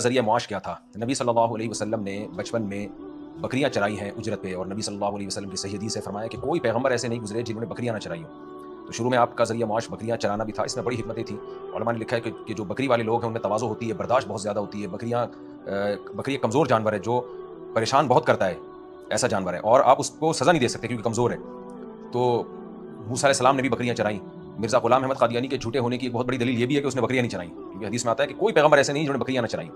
ذریعہ معاش کیا تھا؟ نبی صلی اللہ علیہ وسلم نے بچپن میں بکریاں چرائی ہیں اجرت پہ، اور نبی صلی اللہ علیہ وسلم کی صحیح حدیث سے فرمایا کہ کوئی پیغمبر ایسے نہیں گزرے جنہوں نے بکریاں نہ چرائی ہوں۔ تو شروع میں آپ کا ذریعہ معاش بکریاں چرانا بھی تھا، اس میں بڑی حکمتیں تھیں۔ علماء نے لکھا ہے کہ جو بکری والے لوگ ہیں ان میں تواضع ہوتی ہے، برداشت بہت زیادہ ہوتی ہے۔ بکری ایک کمزور جانور ہے جو پریشان بہت کرتا ہے، ایسا جانور ہے، اور آپ اس کو سزا نہیں دے سکتے کیونکہ کمزور ہے۔ تو موسیٰ علیہ السلام نے بھی بکریاں چرائیں۔ مرزا غلام احمد قادیانی کے جھوٹے ہونے کی ایک بہت بڑی دلیل یہ بھی ہے کہ اس نے بکریاں نہیں چرائیں، کیونکہ حدیث میں آتا ہے کہ کوئی پیغمبر ایسے نہیں جنہوں نے بکریاں نہ چرائیں۔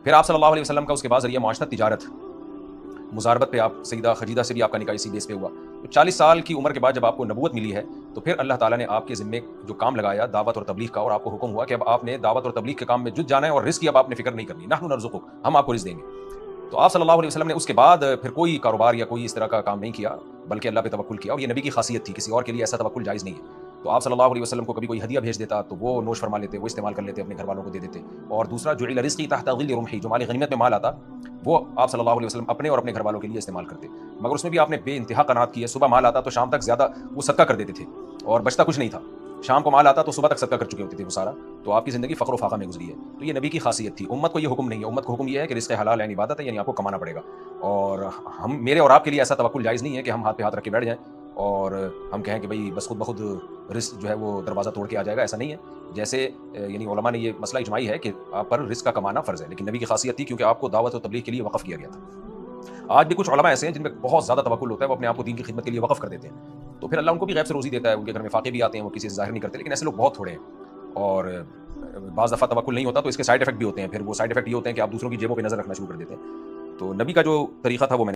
پھر آپ صلی اللہ علیہ وسلم کا اس کے بعد ذریعہ معاش تھا تجارت، مزاربت پہ۔ آپ سیدہ خدیجہ سے بھی آپ کا نکاح اسی بیس پہ ہوا۔ تو 40 سال کی عمر کے بعد جب آپ کو نبوت ملی ہے تو پھر اللہ تعالیٰ نے آپ کے ذمے جو کام لگایا دعوت اور تبلیغ کا، اور آپ کو حکم ہوا کہ اب آپ نے دعوت اور تبلیغ کے کام میں جٹ جانا ہے، اور رزق کی اب آپ نے فکر نہیں کرنی، نحن نرزقک، ہم آپ کو رزق دیں گے۔ تو آپ صلی اللہ علیہ وسلم نے اس کے بعد پھر کوئی کاروبار یا کوئی اس طرح کا کام نہیں کیا، بلکہ اللہ پہ توکل کیا، اور یہ نبی کی خاصیت تھی، کسی اور کے لیے ایسا توکل جائز نہیں ہے۔ تو آپ صلی اللہ علیہ وسلم کو کبھی کوئی ہدیہ بھیج دیتا تو وہ نوش فرما لیتے، وہ استعمال کر لیتے، اپنے گھر والوں کو دے دیتے۔ اور دوسرا جعل رزقی تحت ظل رمحی، جو مال غنیمت میں مال آتا وہ آپ صلی اللہ علیہ وسلم اپنے اور اپنے گھر والوں کے لیے استعمال کرتے، مگر اس میں بھی آپ نے بے انتہا قناعت کی ہے۔ صبح مال آتا تو شام تک زیادہ وہ صدقہ کر دیتے تھے، اور بچتا کچھ نہیں تھا۔ شام کو مال آتا تو صبح تک صدقہ کر چکے ہوتے تھے وہ سارا۔ تو آپ کی زندگی فقر و فاقہ میں گزری ہے۔ تو یہ نبی کی خاصیت تھی۔ امت کو یہ حکم نہیں ہے، امت کو حکم یہ ہے کہ رزق حلال یعنی عبادت ہے، یعنی آپ کو کمانا پڑے گا۔ اور میرے اور آپ کے لیے ایسا توکل جائز نہیں ہے کہ ہم ہاتھ پہ ہاتھ رکھ کے بیٹھ جائیں اور ہم کہیں کہ بھئی بس خود بخود رزق جو ہے وہ دروازہ توڑ کے آ جائے گا، ایسا نہیں ہے۔ جیسے یعنی علماء نے یہ مسئلہ اجماعی ہے کہ آپ پر رزق کا کمانا فرض ہے، لیکن نبی کی خاصیت تھی کیونکہ آپ کو دعوت و تبلیغ کے لیے وقف کیا گیا تھا۔ آج بھی کچھ علماء ایسے ہیں جن میں بہت زیادہ توکل ہوتا ہے، وہ اپنے آپ کو دین کی خدمت کے لیے وقف کر دیتے ہیں، تو پھر اللہ ان کو بھی غیب سے روزی دیتا ہے۔ ان کے گھر میں فاقے بھی آتے ہیں، وہ کسی سے ظاہر نہیں کرتے، لیکن ایسے لوگ بہت تھوڑے ہیں۔ اور بعض دفعہ توکل نہیں ہوتا تو اس کے سائیڈ افیکٹ بھی ہوتے ہیں، پھر وہ سائیڈ افیکٹ یہ ہوتے ہیں کہ آپ دوسروں کی جیبوں پہ نظر رکھنا شروع کر دیتے ہیں۔ تو نبی کا جو طریقہ تھا وہ میں نے